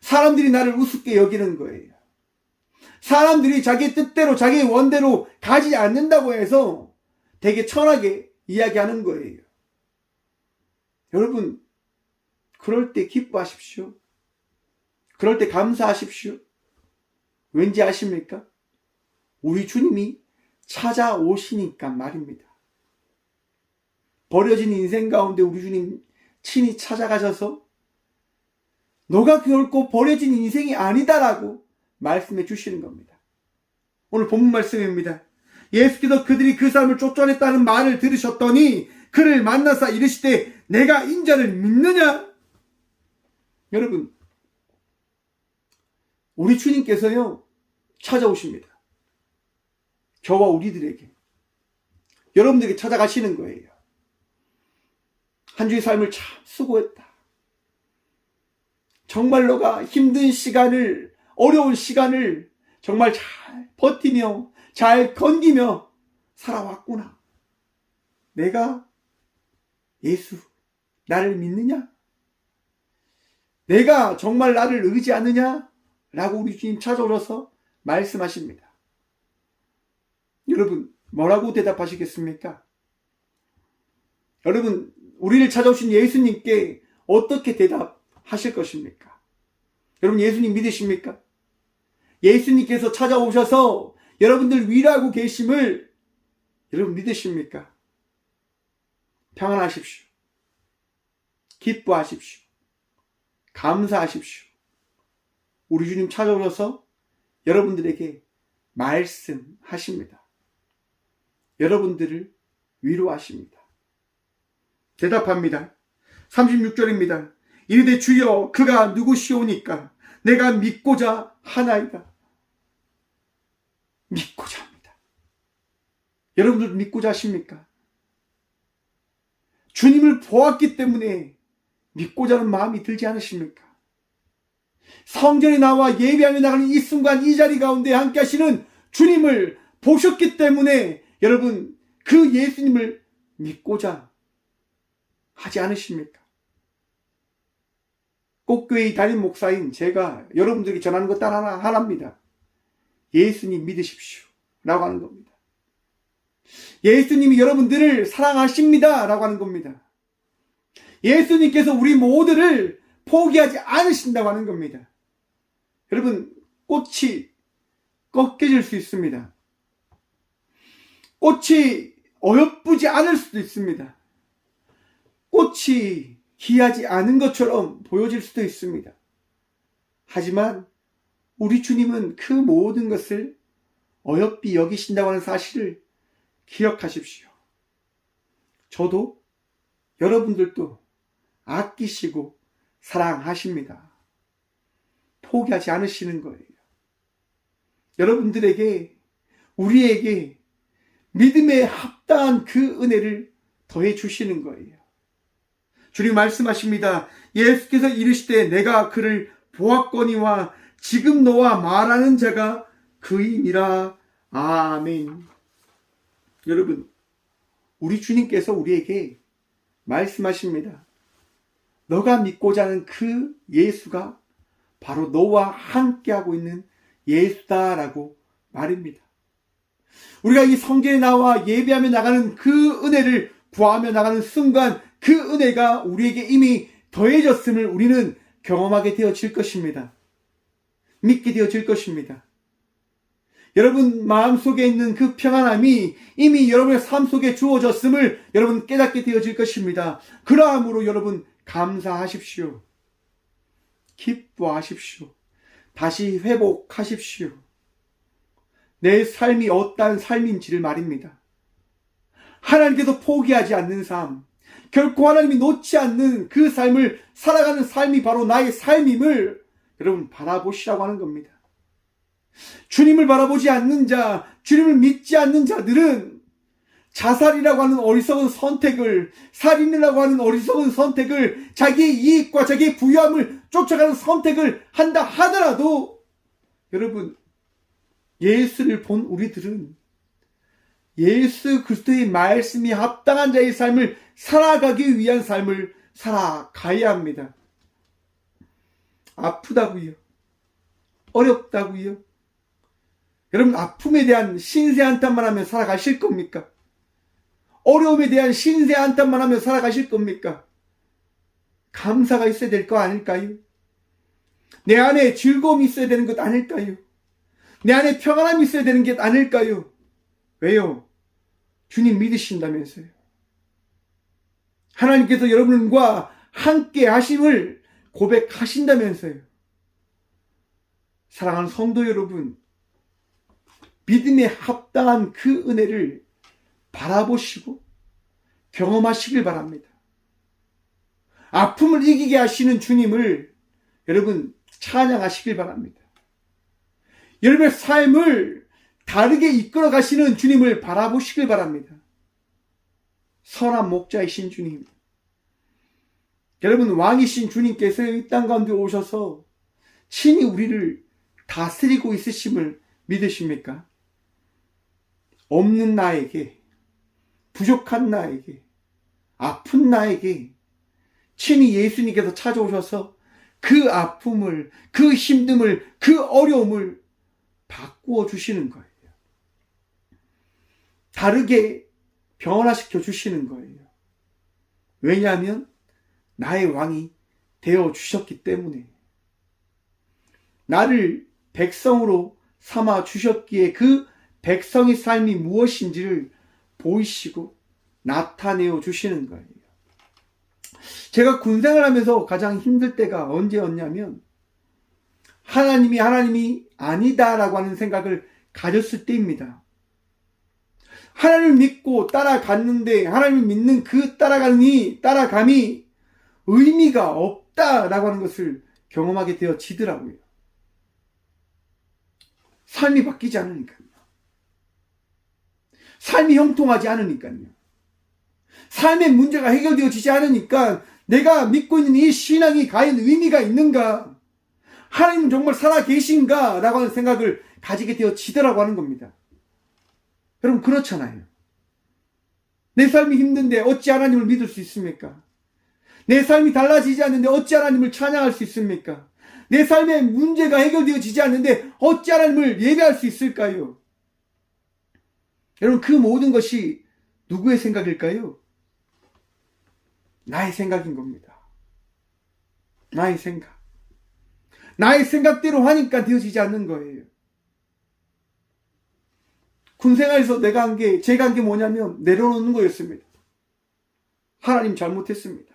사람들이 나를 우습게 여기는 거예요. 사람들이 자기 뜻대로 자기 원대로 가지 않는다고 해서 되게 천하게 이야기하는 거예요. 여러분, 그럴 때 기뻐하십시오. 그럴 때 감사하십시오. 왠지 아십니까? 우리 주님이 찾아오시니까 말입니다. 버려진 인생 가운데 우리 주님 친히 찾아가셔서 너가 결코 버려진 인생이 아니다라고 말씀해 주시는 겁니다. 오늘 본문 말씀입니다. 예수께서 그들이 그 사람을 쫓아냈다는 말을 들으셨더니 그를 만나사 이르시되 내가 인자를 믿느냐? 여러분, 우리 주님께서요 찾아오십니다. 저와 우리들에게, 여러분들에게 찾아가시는 거예요. 한 주의 삶을 참 수고했다. 정말 너가 힘든 시간을, 어려운 시간을 정말 잘 버티며 잘 견디며 살아왔구나. 내가 예수, 나를 믿느냐? 내가 정말 나를 의지하느냐? 라고 우리 주님 찾아오셔서 말씀하십니다. 여러분, 뭐라고 대답하시겠습니까? 여러분, 우리를 찾아오신 예수님께 어떻게 대답하실 것입니까? 여러분, 예수님 믿으십니까? 예수님께서 찾아오셔서 여러분들 위로하고 계심을 여러분 믿으십니까? 평안하십시오. 기뻐하십시오. 감사하십시오. 우리 주님 찾아오셔서 여러분들에게 말씀하십니다. 여러분들을 위로하십니다. 대답합니다. 36절입니다. 이르되 주여 그가 누구시오니까 내가 믿고자 하나이다. 믿고자 합니다. 여러분들 믿고자 하십니까? 주님을 보았기 때문에 믿고자 하는 마음이 들지 않으십니까? 성전에 나와 예배하며 나가는 이 순간 이 자리 가운데 함께 하시는 주님을 보셨기 때문에 여러분 그 예수님을 믿고자 하지 않으십니까? 꽃교회의 담임 목사인 제가 여러분들에게 전하는 것 단 하나입니다. 예수님 믿으십시오 라고 하는 겁니다. 예수님이 여러분들을 사랑하십니다 라고 하는 겁니다. 예수님께서 우리 모두를 포기하지 않으신다고 하는 겁니다. 여러분, 꽃이 꺾여질 수 있습니다. 꽃이 어여쁘지 않을 수도 있습니다. 꽃이 귀하지 않은 것처럼 보여질 수도 있습니다. 하지만 우리 주님은 그 모든 것을 어여삐 여기신다고 하는 사실을 기억하십시오. 저도 여러분들도 아끼시고 사랑하십니다. 포기하지 않으시는 거예요. 여러분들에게, 우리에게 믿음에 합당한 그 은혜를 더해 주시는 거예요. 주님 말씀하십니다. 예수께서 이르시되 내가 그를 보았거니와 지금 너와 말하는 자가 그이니라. 아멘. 여러분, 우리 주님께서 우리에게 말씀하십니다. 너가 믿고자 하는 그 예수가 바로 너와 함께하고 있는 예수다라고 말입니다. 우리가 이 성전에 나와 예배하며 나가는 그 은혜를 구하며 나가는 순간 그 은혜가 우리에게 이미 더해졌음을 우리는 경험하게 되어질 것입니다. 믿게 되어질 것입니다. 여러분 마음속에 있는 그 평안함이 이미 여러분의 삶 속에 주어졌음을 여러분 깨닫게 되어질 것입니다. 그러함으로 여러분 감사하십시오. 기뻐하십시오. 다시 회복하십시오. 내 삶이 어떠한 삶인지를 말입니다. 하나님께서 포기하지 않는 삶, 결코 하나님이 놓지 않는 그 삶을 살아가는 삶이 바로 나의 삶임을 여러분 바라보시라고 하는 겁니다. 주님을 바라보지 않는 자, 주님을 믿지 않는 자들은 자살이라고 하는 어리석은 선택을, 살인이라고 하는 어리석은 선택을, 자기의 이익과 자기의 부유함을 쫓아가는 선택을 한다 하더라도 여러분, 예수를 본 우리들은 예수 그리스도의 말씀이 합당한 자의 삶을 살아가기 위한 삶을 살아가야 합니다. 아프다고요? 어렵다고요? 여러분, 아픔에 대한 신세 한탄만 하면 살아가실 겁니까? 어려움에 대한 신세 한탄만 하면 살아가실 겁니까? 감사가 있어야 될 거 아닐까요? 내 안에 즐거움이 있어야 되는 것 아닐까요? 내 안에 평안함이 있어야 되는 게 아닐까요? 왜요? 주님 믿으신다면서요. 하나님께서 여러분과 함께 하심을 고백하신다면서요. 사랑하는 성도 여러분, 믿음에 합당한 그 은혜를 바라보시고 경험하시길 바랍니다. 아픔을 이기게 하시는 주님을 여러분 찬양하시길 바랍니다. 여러분의 삶을 다르게 이끌어 가시는 주님을 바라보시길 바랍니다. 선한 목자이신 주님, 여러분 왕이신 주님께서 이 땅 가운데 오셔서 친히 우리를 다스리고 있으심을 믿으십니까? 없는 나에게, 부족한 나에게, 아픈 나에게 친히 예수님께서 찾아오셔서 그 아픔을, 그 힘듦을, 그 어려움을 바꾸어 주시는 거예요. 다르게 변화시켜 주시는 거예요. 왜냐하면 나의 왕이 되어 주셨기 때문에. 나를 백성으로 삼아 주셨기에 그 백성의 삶이 무엇인지를 보이시고 나타내어 주시는 거예요. 제가 군생활 하면서 가장 힘들 때가 언제였냐면 하나님이 아니다라고 하는 생각을 가졌을 때입니다. 하나님을 믿고 따라갔는데 하나님을 믿는 그 따라감이 의미가 없다라고 하는 것을 경험하게 되어지더라고요. 삶이 바뀌지 않으니까요. 삶이 형통하지 않으니까요. 삶의 문제가 해결되어지지 않으니까 내가 믿고 있는 이 신앙이 과연 의미가 있는가? 하나님 정말 살아 계신가? 라고 하는 생각을 가지게 되어지더라고 하는 겁니다. 여러분 그렇잖아요. 내 삶이 힘든데 어찌 하나님을 믿을 수 있습니까? 내 삶이 달라지지 않는데 어찌 하나님을 찬양할 수 있습니까? 내 삶의 문제가 해결되어지지 않는데 어찌 하나님을 예배할 수 있을까요? 여러분 그 모든 것이 누구의 생각일까요? 나의 생각인 겁니다. 나의 생각. 나의 생각대로 하니까 되어지지 않는 거예요. 군생활에서 제가 한 게 뭐냐면 내려놓는 거였습니다. 하나님 잘못했습니다.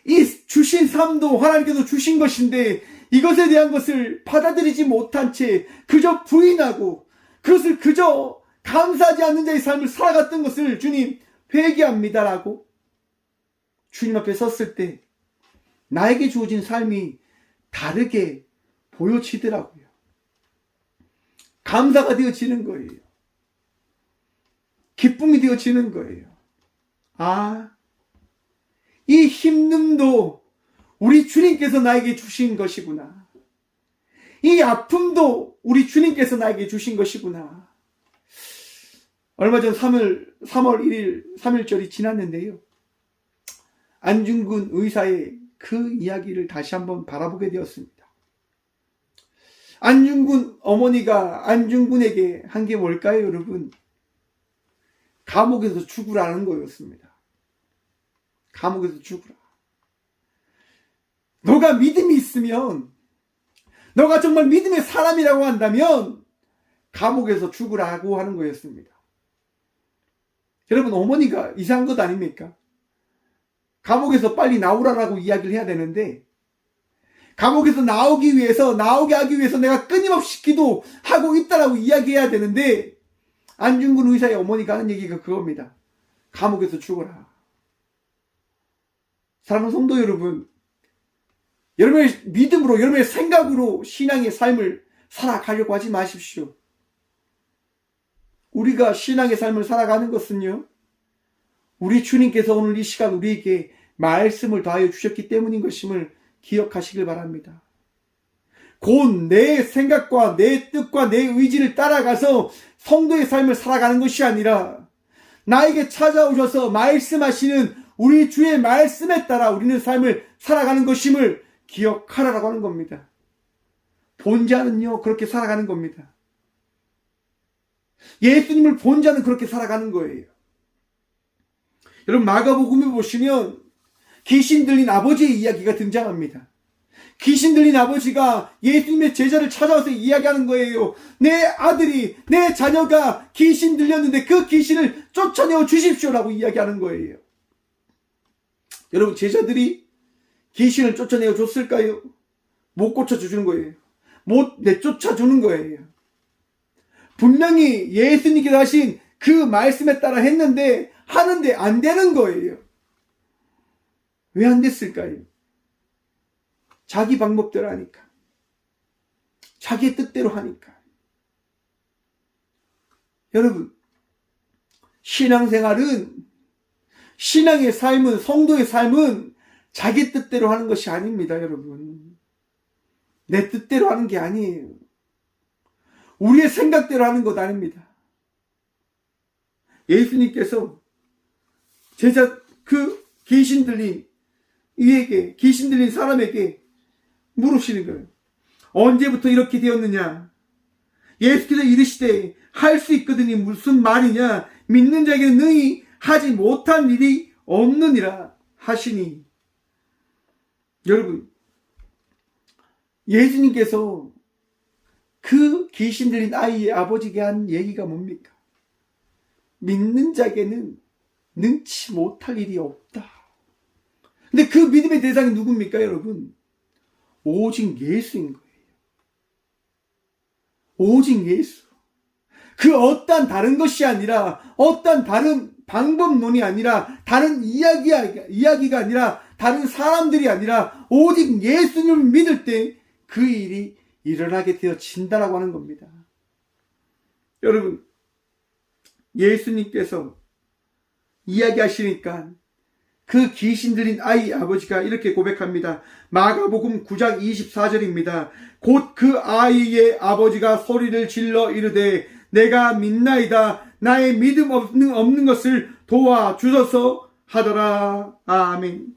이 주신 삶도 하나님께서 주신 것인데 이것에 대한 것을 받아들이지 못한 채 그저 부인하고 그것을 그저 감사하지 않는 자의 삶을 살아갔던 것을 주님 회개합니다라고 주님 앞에 섰을 때 나에게 주어진 삶이 다르게 보여지더라고요. 감사가 되어지는 거예요. 기쁨이 되어지는 거예요. 이 힘듦도 우리 주님께서 나에게 주신 것이구나. 이 아픔도 우리 주님께서 나에게 주신 것이구나. 얼마 전 3월 1일 3일절이 지났는데요. 안중근 의사의 그 이야기를 다시 한번 바라보게 되었습니다. 안중근 어머니가 안중근에게 한 게 뭘까요, 여러분? 감옥에서 죽으라는 거였습니다. 감옥에서 죽으라. 너가 믿음이 있으면, 너가 정말 믿음의 사람이라고 한다면 감옥에서 죽으라고 하는 거였습니다. 여러분, 어머니가 이상한 것 아닙니까? 감옥에서 빨리 나오라라고 이야기를 해야 되는데 감옥에서 나오게 하기 위해서 내가 끊임없이 기도하고 있다라고 이야기해야 되는데, 안중근 의사의 어머니가 하는 얘기가 그겁니다. 감옥에서 죽어라. 사랑하는 성도 여러분, 여러분의 믿음으로, 여러분의 생각으로 신앙의 삶을 살아가려고 하지 마십시오. 우리가 신앙의 삶을 살아가는 것은요, 우리 주님께서 오늘 이 시간 우리에게 말씀을 더하여 주셨기 때문인 것임을 기억하시길 바랍니다. 곧 내 생각과 내 뜻과 내 의지를 따라가서 성도의 삶을 살아가는 것이 아니라 나에게 찾아오셔서 말씀하시는 우리 주의 말씀에 따라 우리는 삶을 살아가는 것임을 기억하라라고 하는 겁니다. 본 자는요, 그렇게 살아가는 겁니다. 예수님을 본 자는 그렇게 살아가는 거예요. 여러분, 마가복음에 보시면 귀신 들린 아버지의 이야기가 등장합니다. 귀신 들린 아버지가 예수님의 제자를 찾아와서 이야기하는 거예요. 내 아들이, 내 자녀가 귀신 들렸는데 그 귀신을 쫓아내어 주십시오라고 이야기하는 거예요. 여러분, 제자들이 귀신을 쫓아내어 줬을까요? 못 고쳐주는 거예요. 못 내쫓아주는 거예요. 분명히 예수님께서 하신 그 말씀에 따라 하는데 안 되는 거예요. 왜 안 됐을까요? 자기 방법대로 하니까. 자기의 뜻대로 하니까. 여러분, 신앙생활은, 신앙의 삶은, 성도의 삶은 자기 뜻대로 하는 것이 아닙니다, 여러분. 내 뜻대로 하는 게 아니에요. 우리의 생각대로 하는 것 아닙니다. 예수님께서 귀신 들린 사람에게 물으시는 거예요. 언제부터 이렇게 되었느냐? 예수께서 이르시되 할 수 있거든이 무슨 말이냐? 믿는 자에게는 능히 하지 못한 일이 없느니라 하시니. 여러분, 예수님께서 그 귀신 들린 아이의 아버지에게 한 얘기가 뭡니까? 믿는 자에게는 능치 못할 일이 없다. 근데 그 믿음의 대상이 누굽니까, 여러분? 오직 예수인 거예요. 오직 예수. 그 어떤 다른 것이 아니라, 어떤 다른 방법론이 아니라, 다른 이야기가 아니라, 다른 사람들이 아니라, 오직 예수님을 믿을 때 그 일이 일어나게 되어진다라고 하는 겁니다. 여러분, 예수님께서 이야기하시니까 그 귀신 들린 아이 아버지가 이렇게 고백합니다. 마가복음 9장 24절입니다. 곧 그 아이의 아버지가 소리를 질러 이르되 내가 믿나이다. 나의 믿음 없는 것을 도와주소서 하더라. 아멘.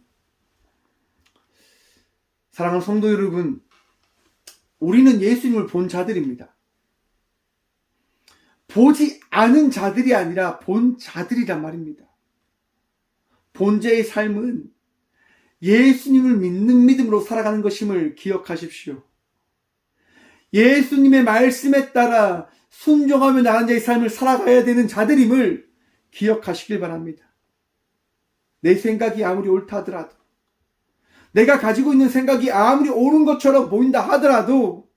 사랑하는 성도 여러분, 우리는 예수님을 본 자들입니다. 보지 않은 자들이 아니라 본 자들이란 말입니다. 본자의 삶은 예수님을 믿는 믿음으로 살아가는 것임을 기억하십시오. 예수님의 말씀에 따라 순종하며 나간 자의 삶을 살아가야 되는 자들임을 기억하시길 바랍니다. 내 생각이 아무리 옳다 하더라도, 내가 가지고 있는 생각이 아무리 옳은 것처럼 보인다 하더라도,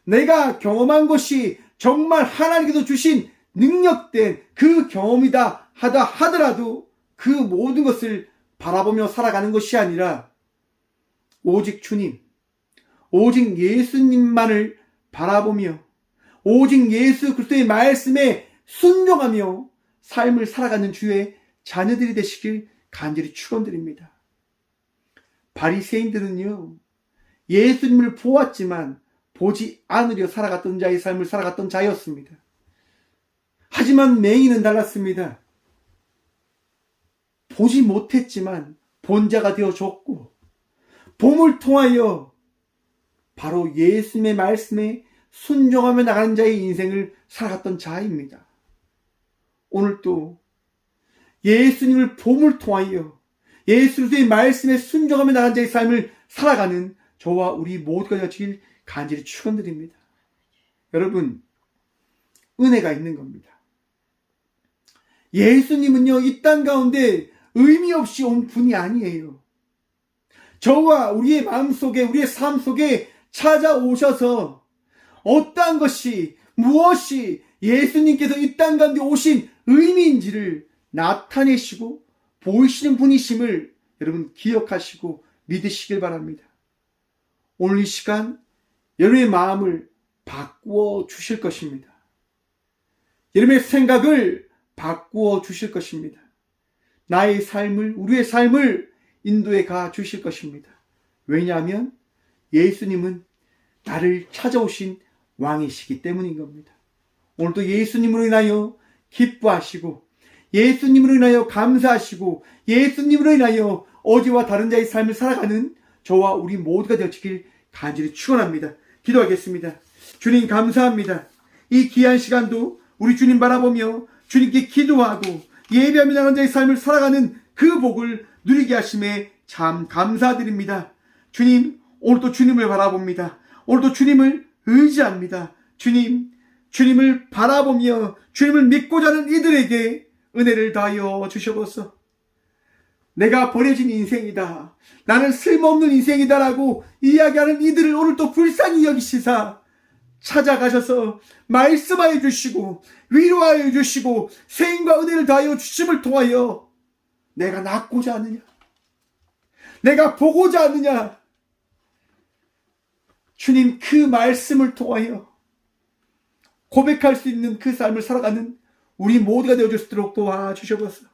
내가 경험한 것이 정말 하나님께서 주신 능력된 그 경험이다 하더라도 그 모든 것을 바라보며 살아가는 것이 아니라 오직 주님, 오직 예수님만을 바라보며 오직 예수 그리스도의 말씀에 순종하며 삶을 살아가는 주의 자녀들이 되시길 간절히 축원드립니다. 바리새인들은요, 예수님을 보았지만 보지 않으려 살아갔던 자의 삶을 살아갔던 자였습니다. 하지만 맹인은 달랐습니다. 보지 못했지만 본 자가 되어줬고, 봄을 통하여 바로 예수님의 말씀에 순종하며 나가는 자의 인생을 살아갔던 자입니다. 오늘도 예수님을 봄을 통하여 예수의 말씀에 순종하며 나가는 자의 삶을 살아가는 저와 우리 모두가 되시길 간절히 축원드립니다. 여러분, 은혜가 있는 겁니다. 예수님은요, 이 땅 가운데 의미 없이 온 분이 아니에요. 저와 우리의 마음속에, 우리의 삶 속에 찾아오셔서 어떠한 것이, 무엇이 예수님께서 이 땅 가운데 오신 의미인지를 나타내시고 보이시는 분이심을 여러분 기억하시고 믿으시길 바랍니다. 오늘 이 시간 여러분의 마음을 바꾸어 주실 것입니다. 여러분의 생각을 바꾸어 주실 것입니다. 나의 삶을, 우리의 삶을 인도해 가 주실 것입니다. 왜냐하면 예수님은 나를 찾아오신 왕이시기 때문인 겁니다. 오늘도 예수님으로 인하여 기뻐하시고, 예수님으로 인하여 감사하시고, 예수님으로 인하여 어제와 다른 자의 삶을 살아가는 저와 우리 모두가 되어지길 간절히 축원합니다. 기도하겠습니다. 주님 감사합니다. 이 귀한 시간도 우리 주님 바라보며 주님께 기도하고 예배하며 나가는 자의 삶을 살아가는 그 복을 누리게 하심에 참 감사드립니다. 주님, 오늘도 주님을 바라봅니다. 오늘도 주님을 의지합니다. 주님을 바라보며 주님을 믿고자 하는 이들에게 은혜를 다하여 주셔서 내가 버려진 인생이다, 나는 쓸모없는 인생이다라고 이야기하는 이들을 오늘 또 불쌍히 여기시사 찾아가셔서 말씀하여 주시고 위로하여 주시고 세임과 은혜를 다하여 주심을 통하여 내가 낳고자 하느냐, 내가 보고자 하느냐, 주님 그 말씀을 통하여 고백할 수 있는 그 삶을 살아가는 우리 모두가 되어줄 수 있도록 도와주셔서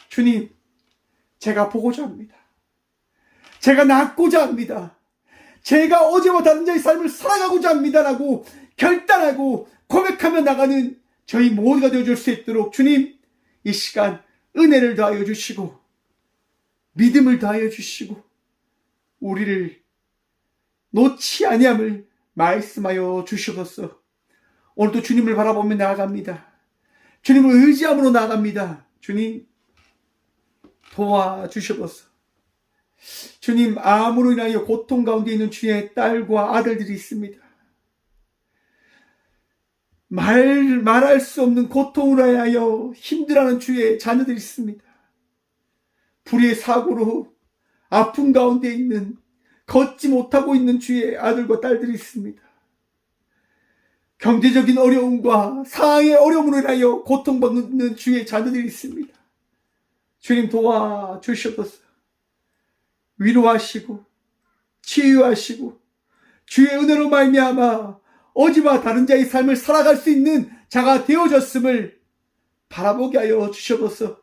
주님, 제가 보고자 합니다. 제가 낳고자 합니다. 제가 어제와 다른 자의 삶을 살아가고자 합니다라고 결단하고 고백하며 나가는 저희 모두가 되어줄 수 있도록 주님, 이 시간 은혜를 더하여 주시고 믿음을 더하여 주시고 우리를 놓지 아니함을 말씀하여 주시옵소서. 오늘도 주님을 바라보며 나아갑니다. 주님을 의지함으로 나아갑니다. 주님 도와주시옵소서. 주님, 암으로 인하여 고통 가운데 있는 주의 딸과 아들들이 있습니다. 말할 수 없는 고통으로 인하여 힘들어하는 주의 자녀들이 있습니다. 불의의 사고로 아픔 가운데 있는, 걷지 못하고 있는 주의 아들과 딸들이 있습니다. 경제적인 어려움과 상황의 어려움으로 인하여 고통받는 주의 자녀들이 있습니다. 주님 도와주시옵소서. 위로하시고 치유하시고 주의 은혜로 말미암아 어제와 다른 자의 삶을 살아갈 수 있는 자가 되어졌음을 바라보게 하여 주시옵소서.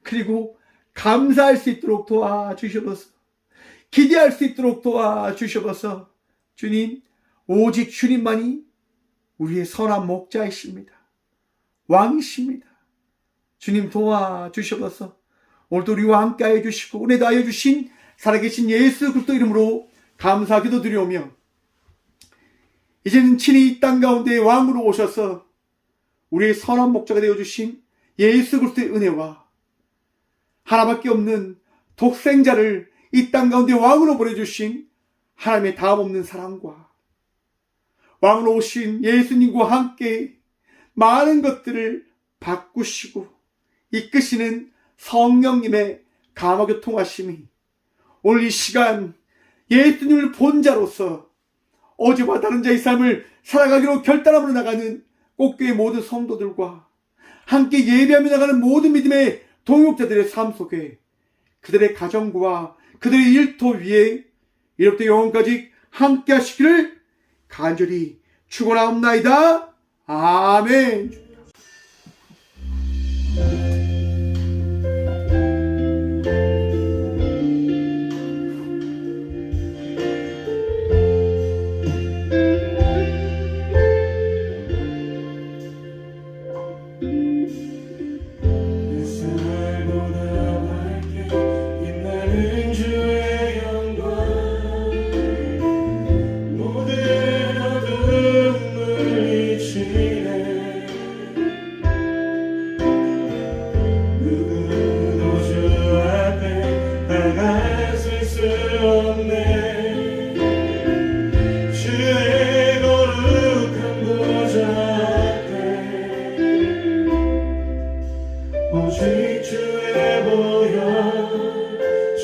그리고 감사할 수 있도록 도와주시옵소서. 기대할 수 있도록 도와주시옵소서. 주님, 오직 주님만이 우리의 선한 목자이십니다. 왕이십니다. 주님 도와주시옵소서. 오늘도 우리와 함께 하여 주시고 은혜 다하여 주신 살아계신 예수 그리스도 이름으로 감사 기도드리오며, 이제는 친히 이 땅 가운데 왕으로 오셔서 우리의 선한 목자가 되어주신 예수 그리스도의 은혜와 하나밖에 없는 독생자를 이 땅 가운데 왕으로 보내주신 하나님의 다함없는 사랑과 왕으로 오신 예수님과 함께 많은 것들을 바꾸시고 이끄시는 성령님의 감화교통하심이 오늘 이 시간 예수님을 본 자로서 어제와 다른 자의 삶을 살아가기로 결단함으로 나가는 꽃교회 모든 성도들과 함께 예배하며 나가는 모든 믿음의 동역자들의 삶 속에 그들의 가정과 그들의 일터 위에 이렇게 영원까지 함께 하시기를 간절히 축원하옵나이다. 아멘.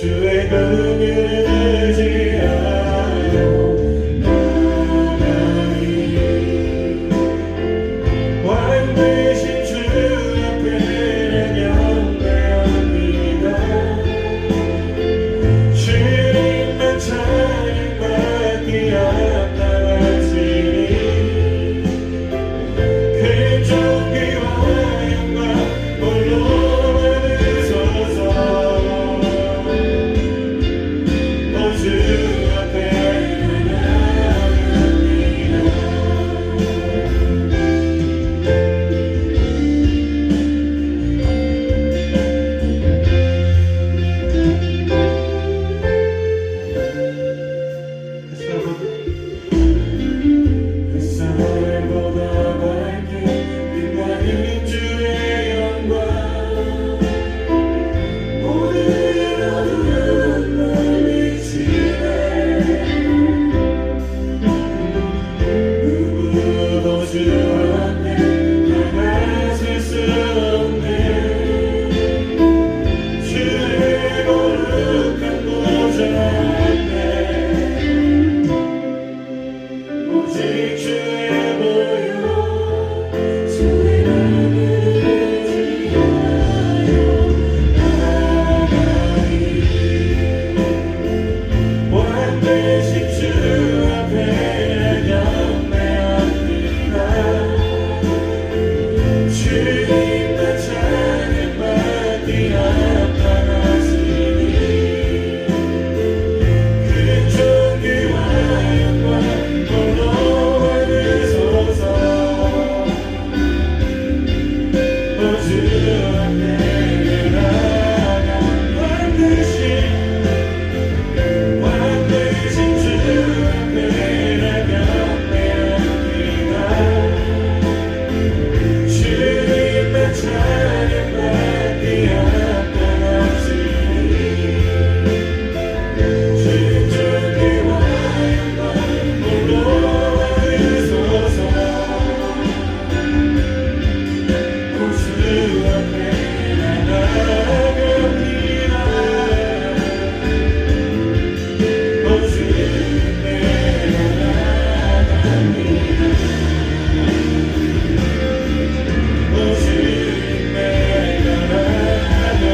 주의 긍휼을 의지하여 나아가리. 왕 되신 주 앞에 경배합니다. 주님만 찬양받기 합당하시니 그 존귀와 영광 홀로 받으소서. 오 주 앞에 햇살보다 밝게 빛나는 주의 영광 모든 어두운 날 비치네. 누구도 주 앞에 나가설 수 없네. 주의 거룩한 보좌 앞에 오직 주의 보혈 주의 이름을 의지하여 나아가리. 왕 되신 주 앞에 경배합니다. 주님만 찬양받기 합당하시니 그 존귀와 영광 홀로 받으소서. 오 주 앞에 나아가 왕 되신 주 앞에 경배합니다. 주님만 찬양받기 합당하시니 주 존귀와 영광 홀로 받으소서. 오 주 앞에 나아갑니다. 오 주 앞에 나아갑니다. 오 주 앞에 나아갑니다.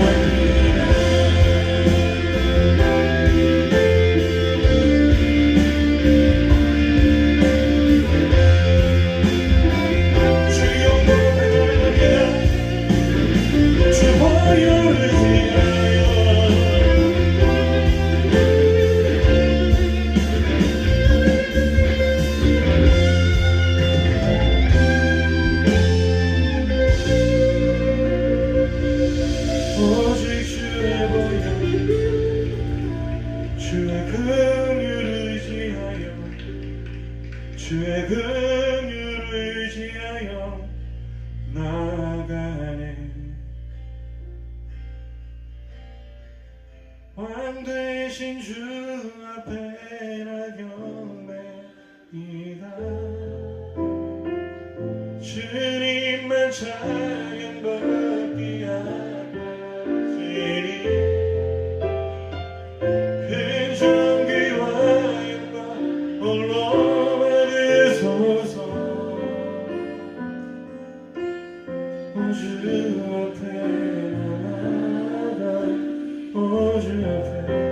주 영광을 바라보며 주 보혈을 의지하여 오직 주의 보혈 주의 긍휼을 의지하여 주의 긍휼을 의지하여 나아가네. 왕 되신 주 앞에 나 경배이다. 주님만 찬양받기 합당하시니 그 존귀와 영광 홀로 받으소서. 오 주 앞에 나아가 오 주 앞에